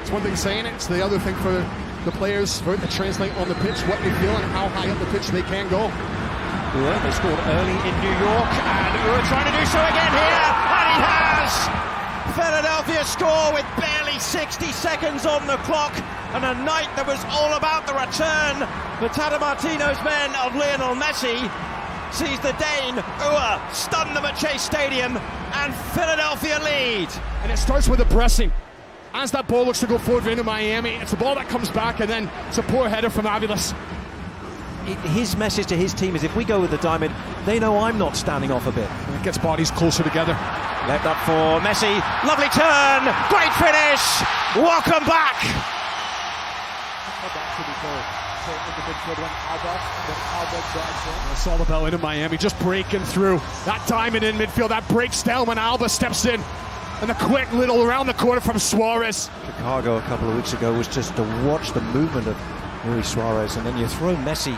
It's one thing saying it, it's the other thing for the players for it to translate on the pitch, what they feel and how high up the pitch they can go. Yeah, they scored early in New York, and we're trying to do so again here, and he has! Philadelphia score with barely 60 seconds on the clock, and a night that was all about the return. The Tata Martino's men of Lionel Messi sees the Dane stun them at Chase Stadium, and Philadelphia lead. And it starts with a pressing. As that ball looks to go forward into Miami, it's a ball that comes back, and then it's a poor header from Aviles. His message to his team is, if we go with the diamond, they know I'm not standing off a bit. And it gets bodies closer together. Left up for Messi, lovely turn, great finish, welcome back! It's all about into Miami, just breaking through. That diamond in midfield, that breaks down when Alba steps in. And the quick little around the corner from Suarez. Chicago a couple of weeks ago was just to watch the movement of Luis Suarez, and then you throw Messi,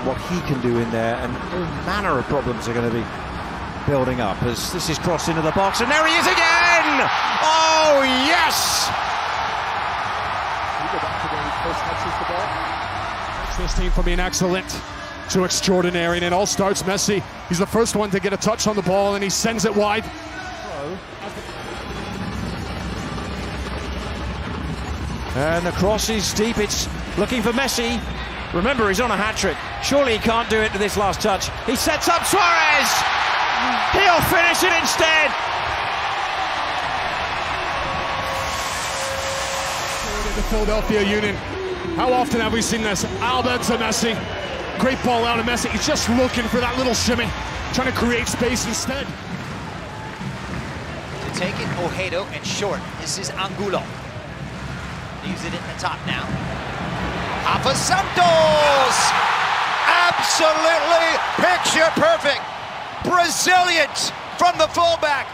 what he can do in there, and all manner of problems are going to be building up as this is crossed into the box, and there he is again! Oh, yes! This team from being excellent to extraordinary, and it all starts Messi. He's the first one to get a touch on the ball, and he sends it wide. And the cross is deep, it's looking for Messi. Remember, he's on a hat-trick. Surely he can't do it to this last touch. He sets up Suarez! He'll finish it instead! The Philadelphia Union. How often have we seen this? Alba to Messi. Great ball out of Messi. He's just looking for that little shimmy, trying to create space instead. To take it, Ojeda and short. This is Angulo. Leaves it in the top now. Rafa Santos! Absolutely picture perfect. Brazilian from the fullback.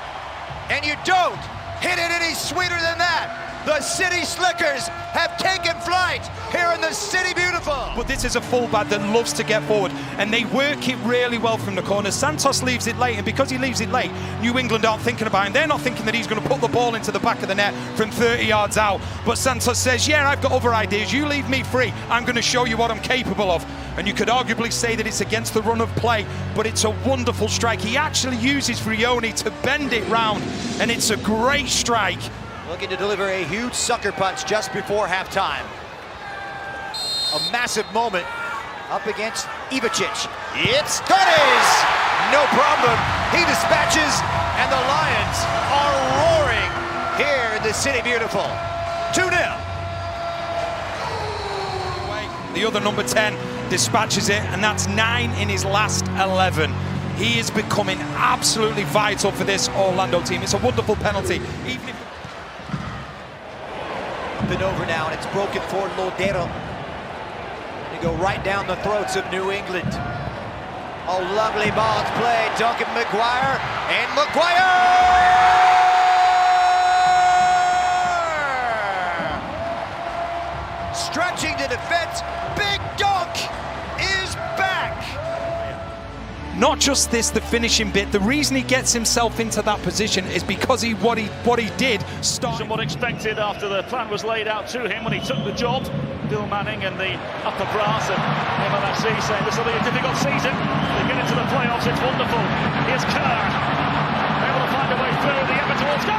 And you don't hit it any sweeter than that. The City Slickers have taken flight here in the City Beautiful. But this is a fullback that loves to get forward, and they work it really well from the corner. Santos leaves it late, and because he leaves it late, New England aren't thinking about him. They're not thinking that he's going to put the ball into the back of the net from 30 yards out. But Santos says, yeah, I've got other ideas. You leave me free. I'm going to show you what I'm capable of. And you could arguably say that it's against the run of play, but it's a wonderful strike. He actually uses Frioni to bend it round, and it's a great strike. Looking to deliver a huge sucker punch just before halftime. A massive moment up against Ivacic. It's Torres! No problem. He dispatches, and the Lions are roaring here in the City Beautiful. 2-0. The other number 10 dispatches it, and that's 9 in his last 11. He is becoming absolutely vital for this Orlando team. It's a wonderful penalty. Even if Been over now, and it's broken for Lodero. They go right down the throats of New England. Oh, lovely ball to play. Duncan McGuire, and McGuire! Stretching to defense, Big Dunk is back! not just this, the finishing bit. The reason he gets himself into that position is because what he did start. Somewhat expected after the plan was laid out to him when he took the job. Bill Manning and the upper brass and MLS saying this will be a difficult season. They get into the playoffs, it's wonderful. Here's Kerr, able to find a way through the effort towards goal.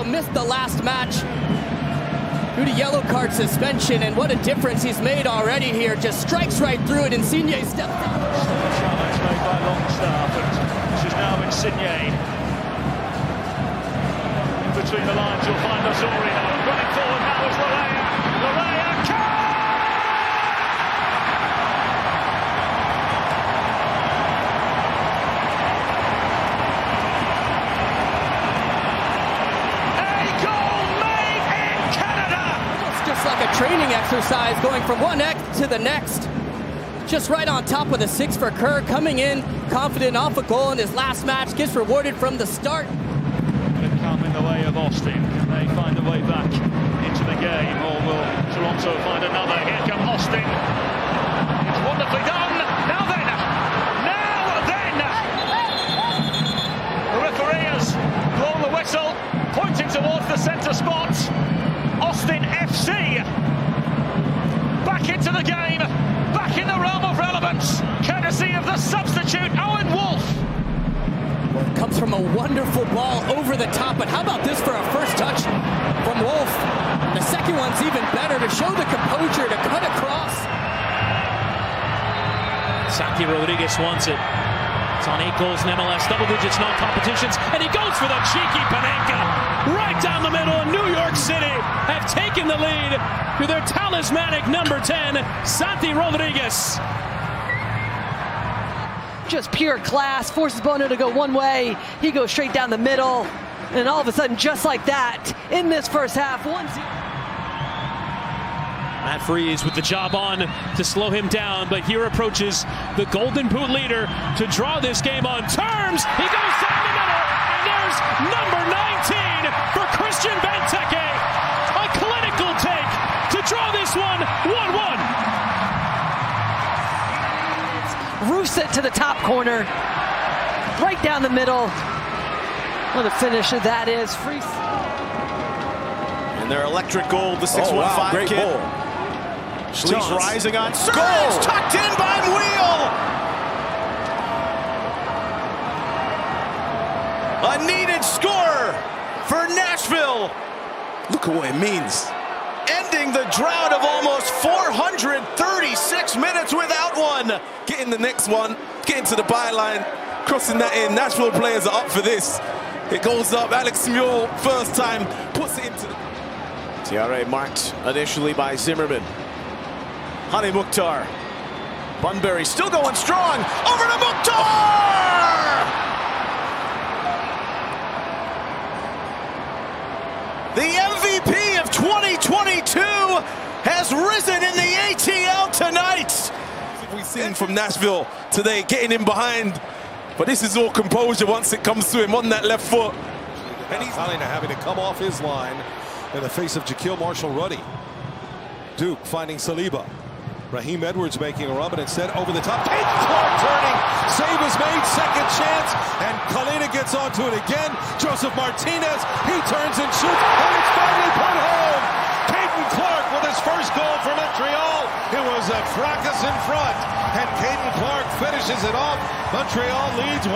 Missed the last match due to yellow card suspension, and what a difference he's made already here. Just strikes right through it. Insigne steps down. Challenge made by Longstaff, and this is now Insigne. In between the lines you'll find Osorio running forward now is Larea. Like a training exercise, going from one X to the next. Just right on top with a 6 for Kerr, coming in confident off a goal in his last match, gets rewarded from the start. Coming in the way of Austin. Can they find a way back into the game, or will Toronto find another? Here comes Austin. It's wonderfully done. Now then. The referee has blown the whistle, pointing towards the centre spot. Austin FC back into the game, back in the realm of relevance, courtesy of the substitute Owen Wolf. Well, it comes from a wonderful ball over the top, but how about this for a first touch from Wolf? And the second one's even better to show the composure to cut across. Santi Rodriguez wants it. It's on 8 goals in MLS, double digits, non-competitions, and he goes for the cheeky Panenka right down the middle. And New York City have taken the lead to their talismanic number 10, Santi Rodriguez. Just pure class, forces Bono to go one way, he goes straight down the middle, and all of a sudden, just like that, in this first half, 1-0. Matt Freese with the job on to slow him down, but here approaches the Golden Boot leader to draw this game on terms. He goes down the middle, and there's number 19 for Christian Benteke. A clinical take to draw this one 1-1. Roofs it to the top corner, right down the middle. What a finish that is. Freese. And their electric goal, the 6-1-5 great kid. goal. Schlees rising on scores, tucked in by Wheel. A needed score for Nashville. Look at what it means. Ending the drought of almost 436 minutes without one. Getting the next one, getting to the byline, crossing that in. Nashville players are up for this. It goes up. Alex Mule, first time, puts it into the... TRA marked initially by Zimmerman. Hani Mukhtar. Bunbury still going strong. Over to Mukhtar! The MVP of 2022 has risen in the ATL tonight. We've seen from Nashville today, getting in behind. But this is all composure once it comes to him on that left foot. And he's having to come off his line in the face of Jaquil Marshall-Ruddy. Duke finding Saliba. Raheem Edwards making a run, but instead over the top. Caden Clark turning. Save is made. Second chance. And Kalina gets onto it again. Joseph Martinez. He turns and shoots. And it's finally put home. Caden Clark with his first goal for Montreal. It was a fracas in front. And Caden Clark finishes it off. Montreal leads 1-0.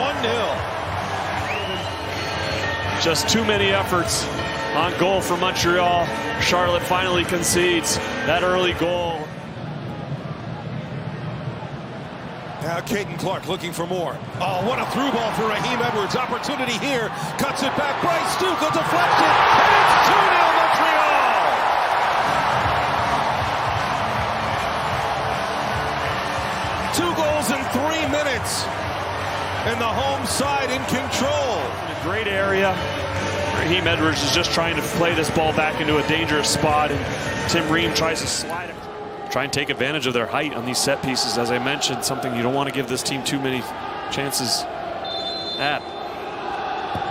Just too many efforts on goal for Montreal. Charlotte finally concedes that early goal. Now Caden Clark looking for more. Oh, what a through ball for Raheem Edwards. Opportunity here. Cuts it back. Bryce Duke, a deflection. And it's 2-0 Montreal. Two goals in 3 minutes. And the home side in control. In a great area. Raheem Edwards is just trying to play this ball back into a dangerous spot, and Tim Ream tries to slide it. Try and take advantage of their height on these set pieces. As I mentioned, something you don't want to give this team too many chances at.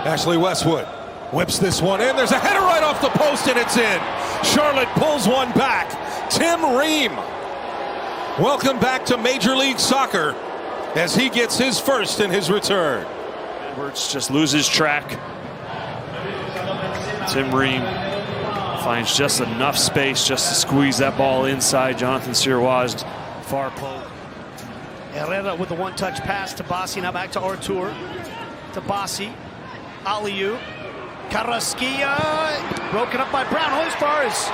Ashley Westwood whips this one in. There's a header right off the post, and it's in. Charlotte pulls one back. Tim Ream. Welcome back to Major League Soccer as he gets his first in his return. Edwards just loses track. Tim Ream finds just enough space just to squeeze that ball inside. Jonathan Sirois far post. Herrera with the one-touch pass to Bassi. Now back to Artur. To Bassi. Aliou. Carrasquilla. Broken up by Brown. As far as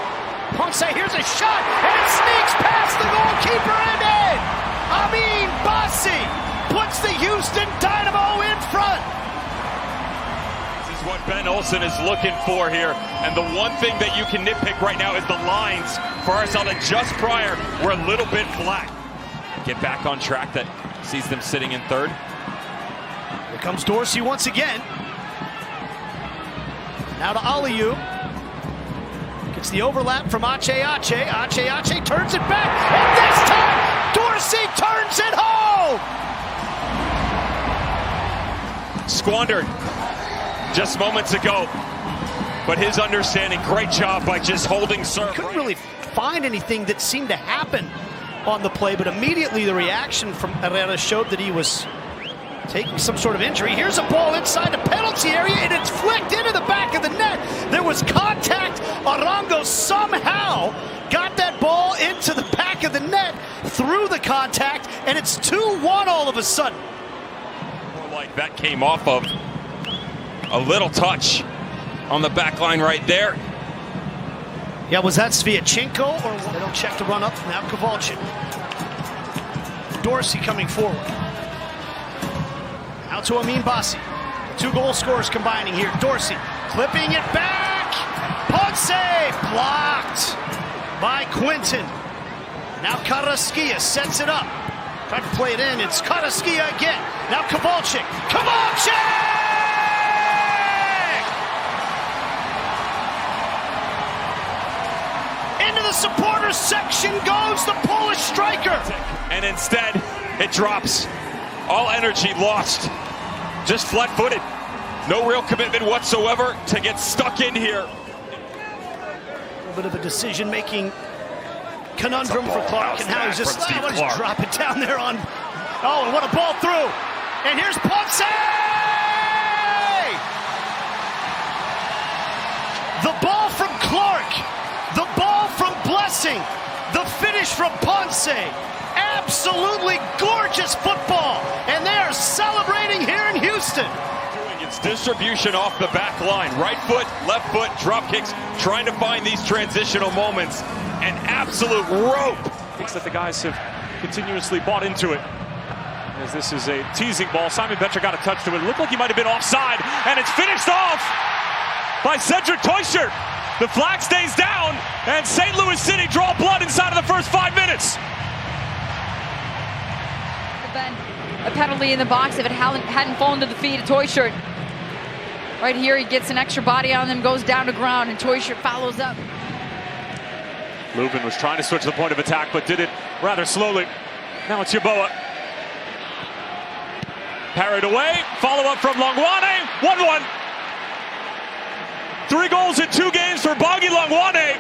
Ponce. Here's a shot. And it sneaks past the goalkeeper and in. Amin Bassi puts the Houston Dynamo in front. What Ben Olsen is looking for here, and the one thing that you can nitpick right now is the lines for Arsenal just prior were a little bit flat. Get back on track, that sees them sitting in third. Here comes Dorsey once again. Now to Aliou. Gets the overlap from Ache. Ache turns it back, and this time Dorsey turns it home. Squandered just moments ago but his understanding, great job by just holding serve. Couldn't really find anything that seemed to happen on the play, but immediately the reaction from Herrera showed that he was taking some sort of injury. Here's a ball inside the penalty area, and it's flicked into the back of the net. There was contact. Arango somehow got that ball into the back of the net through the contact, and it's 2-1 all of a sudden. More like that came off of a little touch on the back line right there. Yeah, was that Sviatchenko, or they don't check the run up? Now Kowalczyk. Dorsey coming forward. Now to Amin Bassi. The 2 goal scorers combining here. Dorsey clipping it back. Ponce blocked by Quinton. Now Carrasquilla sets it up. Tried to play it in. It's Carrasquilla again. Now Kowalczyk. Kowalczyk! Into the supporters section goes the Polish striker. And instead, it drops. All energy lost. Just flat-footed. No real commitment whatsoever to get stuck in here. A little bit of a decision-making conundrum for Clark, and how he's just drop it down there on. Oh, and what a ball through! And here's Ponce! The ball from Clark, the ball from Blessing, the finish from Ponce. Absolutely gorgeous football, and they are celebrating here in Houston. It's distribution off the back line. Right foot, left foot, drop kicks, trying to find these transitional moments. An absolute rope. Thinks that the guys have continuously bought into it. As this is a teasing ball. Simon Becher got a touch to it. It looked like he might have been offside, and it's finished off by Cedric Teuchert. The flag stays down, and St. Louis City draw blood inside of the first 5 minutes. Been a penalty in the box if it hadn't fallen to the feet of Teuchert. Right here, he gets an extra body on them, goes down to ground, and Teuchert follows up. Lubin was trying to switch the point of attack, but did it rather slowly. Now it's Yeboah. Parried away, follow-up from Longwane, 1-1. 3 goals in 2 games for Boggy Longwane.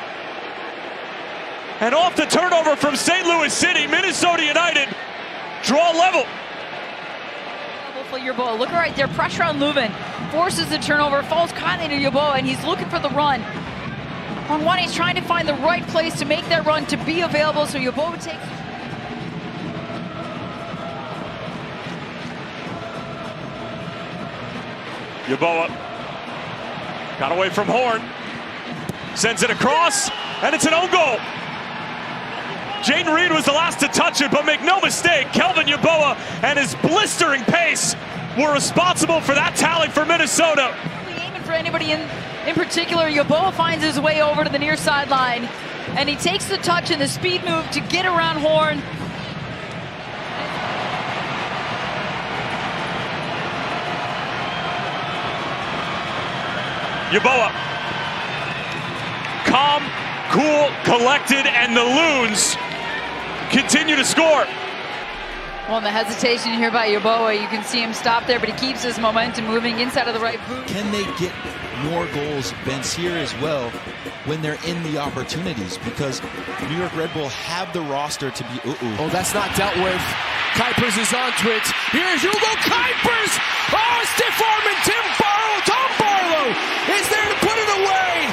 And off the turnover from St. Louis City, Minnesota United draw level. For Yeboah, look right there, pressure on Lubin, forces the turnover, falls kindly to Yeboah, and he's looking for the run. Longwane's trying to find the right place to make that run, to be available, so Yeboah takes. Yeboah got away from Horn, sends it across, and it's an own goal. Jaden Reed was the last to touch it, but make no mistake, Kelvin Yeboah and his blistering pace were responsible for that tally for Minnesota. Aiming for anybody in particular, Yeboah finds his way over to the near sideline, and he takes the touch and the speed move to get around Horn. Yeboah, calm, cool, collected, and the Loons continue to score. Well, the hesitation here by Yeboah, you can see him stop there, but he keeps his momentum moving inside of the right boot. Can they get more goals, Bensier as well, when they're in the opportunities? Because New York Red Bull have the roster to be Oh, that's not dealt with. Kuipers is onto it. Here's Hugo Kuipers! Oh, stiff arm and Tom Barlow is there to put it away!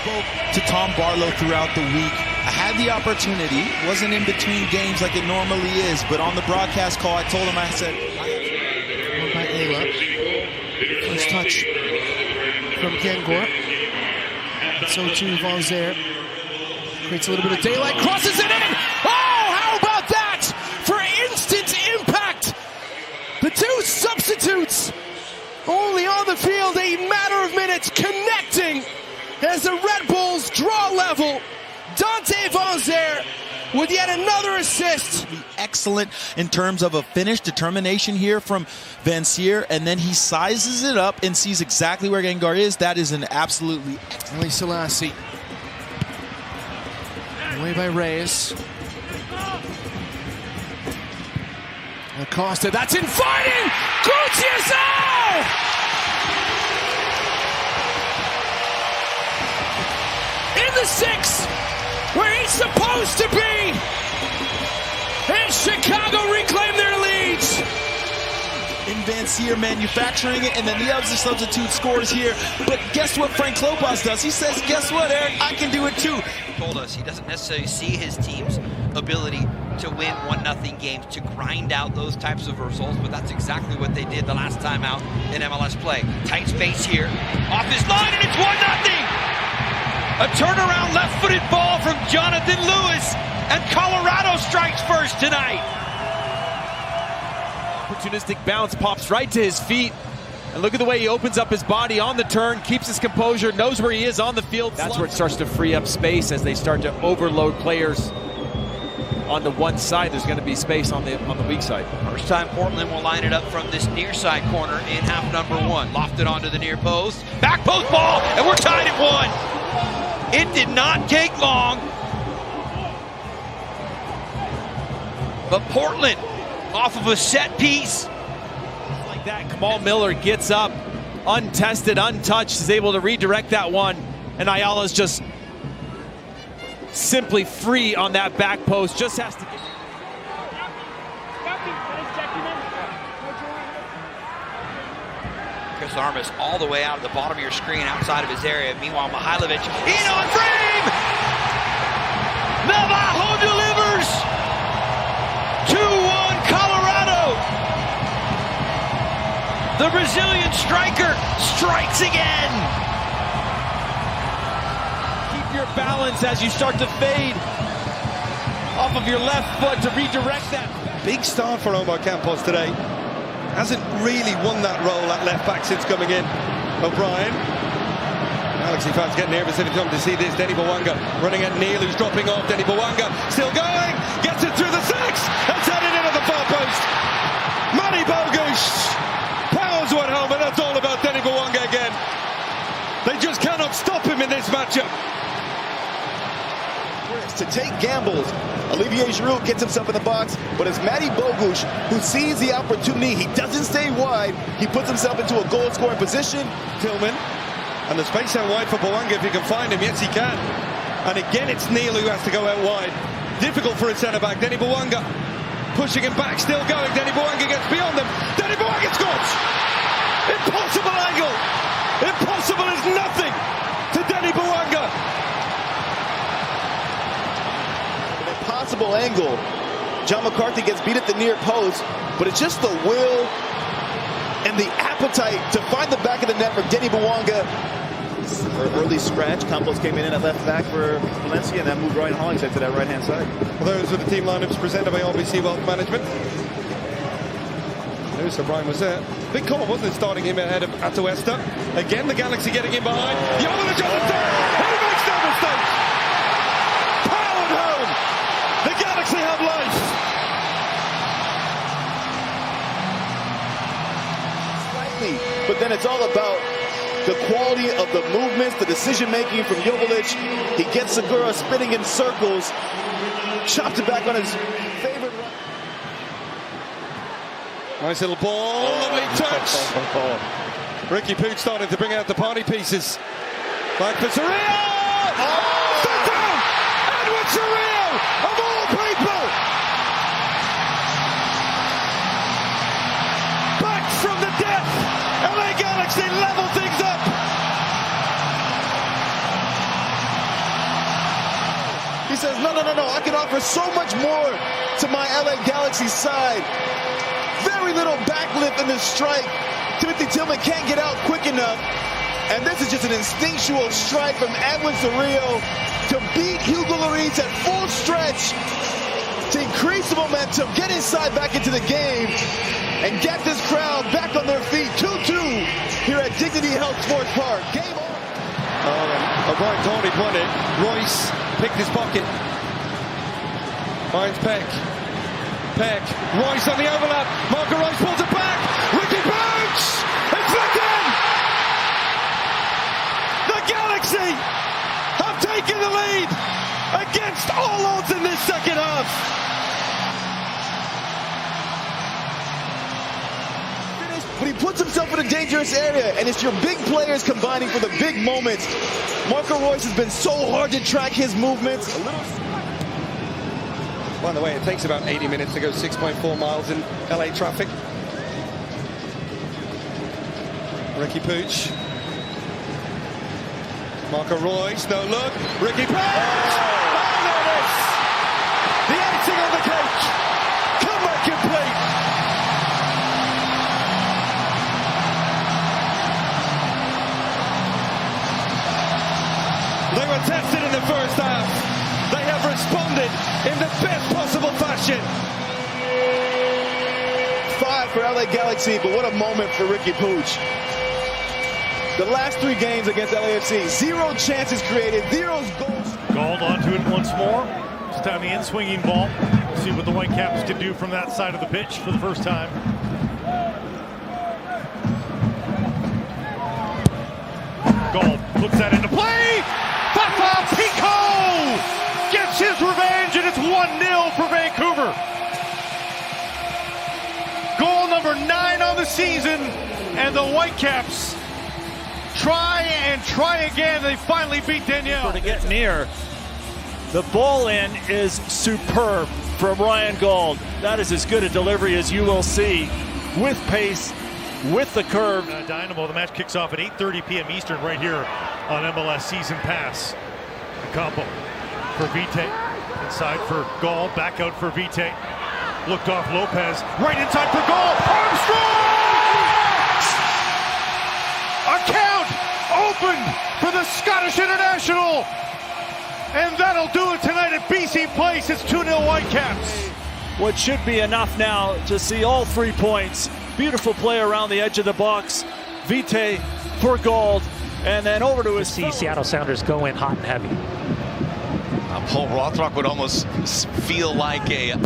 Spoke to Tom Barlow throughout the week. I had the opportunity, wasn't in between games like it normally is, but on the broadcast call, I told him, I said, One by Ayla. First touch from Gengor. So too Vonzer. Creates a little bit of daylight, crosses it in! Oh, how about that? For instant impact! The 2 substitutes only on the field a matter of minutes, connecting as the Red Bulls draw level. Dante Vonzer with yet another assist. Excellent in terms of a finish, determination here from Vansier, and then he sizes it up and sees exactly where Gengar is. That is an absolutely Ali Selassie. Away by Reyes. Acosta, that's inviting! Gutierrez! Oh! In the 6, where he's supposed to be! And Chicago reclaim their leads! In Vancier manufacturing it, and then the other substitute scores here. But guess what Frank Klopas does? He says, guess what, Eric? I can do it too. He told us he doesn't necessarily see his team's ability to win 1-0 games, to grind out those types of results, but that's exactly what they did the last time out in MLS play. Tight space here, off his line, and it's 1-0! A turnaround left-footed ball from Jonathan Lewis, and Colorado strikes first tonight. Opportunistic bounce, pops right to his feet. And look at the way he opens up his body on the turn, keeps his composure, knows where he is on the field. That's where it starts to free up space as they start to overload players on the one side. There's going to be space on the weak side. First time Portland will line it up from this near side corner in half number 1. Lofted onto the near post. Back post ball, and we're tied at 1. It did not take long. But Portland, off of a set piece. Like that, Kamal Miller gets up, untested, untouched, is able to redirect that one. And Ayala's just simply free on that back post, just has to get... Chris Armas all the way out at the bottom of your screen, outside of his area. Meanwhile, Mihailovic in on frame! Navajo delivers! 2-1 Colorado! The Brazilian striker strikes again! Your balance as you start to fade off of your left foot to redirect that. Big start for Omar Campos today. Hasn't really won that role at left back since coming in. O'Brien. Galaxy fans get nervous every time to see this. Denny Bwanga running at Neil, who's dropping off. Denny Bwanga still going, gets it through the 6, and headed into the far post. Manny Bogusz powers one home, and that's all about Denny Bwanga again. They just cannot stop him in this matchup. To take gambles. Olivier Giroud gets himself in the box, but it's Matty Bogusz who sees the opportunity. He doesn't stay wide. He puts himself into a goal-scoring position. Tillman, and the space out wide for Bwanga if he can find him. Yes, he can. And again, it's Neil who has to go out wide. Difficult for a centre-back. Denny Bwanga pushing him back, still going. Denny Bwanga gets beyond them. Denny Bwanga scores! Impossible angle! Impossible is nothing to Denny Bwanga! Possible angle. John McCarthy gets beat at the near post, but it's just the will and the appetite to find the back of the net for Denny Bwanga. Early scratch. Campos came in at left back for Valencia, and that moved Ryan Hollingshead to that right-hand side. Well, those were the team lineups presented by RBC Wealth Management. There's Sir Brian was there. Big call, wasn't it, starting him ahead of Atuesta? Again, the Galaxy getting in behind. Jovanic on the turn. He makes no mistake. Powered home. The Galaxy have life. Slightly, but then it's all about the quality of the movements, the decision-making from Jovanic. He gets Segura spinning in circles, chopped it back on his favorite run. Nice little ball, lovely touch. Ricky Pooch starting to bring out the party pieces. Back for Surreal! Step down! Edward Surreal, of all people! Back from the death, LA Galaxy level things up! He says, no, I can offer so much more to my LA Galaxy side. Very little backlift in this strike. Timothy Tillman can't get out quick enough. And this is just an instinctual strike from Edwin Surreal to beat Hugo Lloris at full stretch, to increase the momentum, get inside back into the game, and get this crowd back on their feet. 2-2 here at Dignity Health Sports Park. Game on. O'Brien thought he'd won it. Royce picked his pocket. Finds Peck. Royce on the overlap. Marco Royce pulls it back. Ricky Pooch! It's flicked in! The Galaxy have taken the lead against all odds in this second half. he puts himself in a dangerous area, and it's your big players combining for the big moments. Marco Reus has been so hard to track his movements. By the way, it takes about 80 minutes to go 6.4 miles in LA traffic. Ricky Pooch. Marco Reus, no look. Ricky Pooch! Oh, there it is! The icing on the cake! Comeback complete! They were tested in the first half. They have responded in the best possible fashion. 5 for LA Galaxy, but what a moment for Ricky Pooch. The last 3 games against LAFC, 0 chances created, 0 goals. Gold onto it once more. This time the in-swinging ball. We'll see what the Whitecaps can do from that side of the pitch for the first time. Gold puts that into play. Fafa Pico gets his revenge, and it's 1-0 for Vancouver. Goal number 9 on the season, and the Whitecaps try and try again. They finally beat Danielle. To get near. The ball in is superb from Ryan Gold. That is as good a delivery as you will see, with pace, with the curve. Dynamo, the match kicks off at 8:30 p.m. Eastern right here on MLS Season Pass. Campo for Vite. Inside for Gold. Back out for Vite. Looked off Lopez. Right inside for Gold. Armstrong! Account open for the Scottish International. And that'll do it tonight at BC Place. It's 2-0 Whitecaps. What should be enough now to see all 3 points. Beautiful play around the edge of the box. Vite for Gold. And then over to his see Seattle Sounders go in hot and heavy. Paul Rothrock would almost feel like a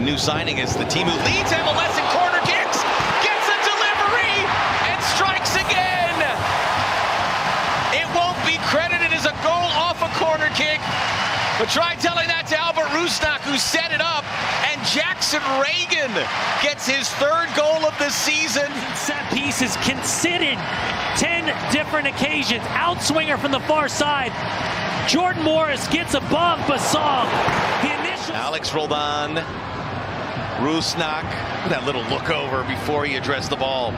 new signing as the team who leads MLS in corner kicks gets a delivery and strikes again. It won't be credited as a goal off a corner kick, but try telling that to Albert Rusnak, who set it up, and Jackson Reagan gets his 3rd goal of the season. Set pieces conceded 10 different occasions. Outswinger from the far side. Jordan Morris gets above Basong. Alex Roldan, Rusnak, that little look over before he addressed the ball.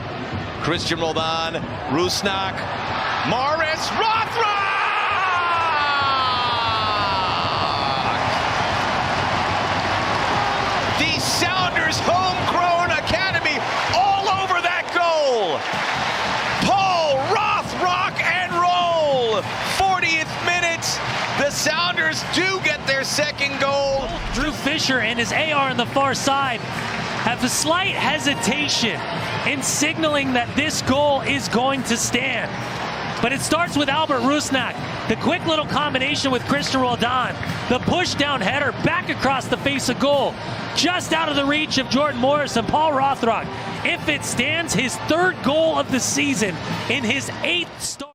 Christian Roldan, Rusnak, Morris, Rothrock! The Sounders homegrown academy all over that goal. Paul Rothrock and roll. 40th minute. The Sounders do get their 2nd goal. Drew Fisher and his AR on the far side have a slight hesitation in signaling that this goal is going to stand. But it starts with Albert Rusnak. The quick little combination with Christian Roldan. The push down header back across the face of goal. Just out of the reach of Jordan Morris and Paul Rothrock. If it stands, his 3rd goal of the season in his 8th start.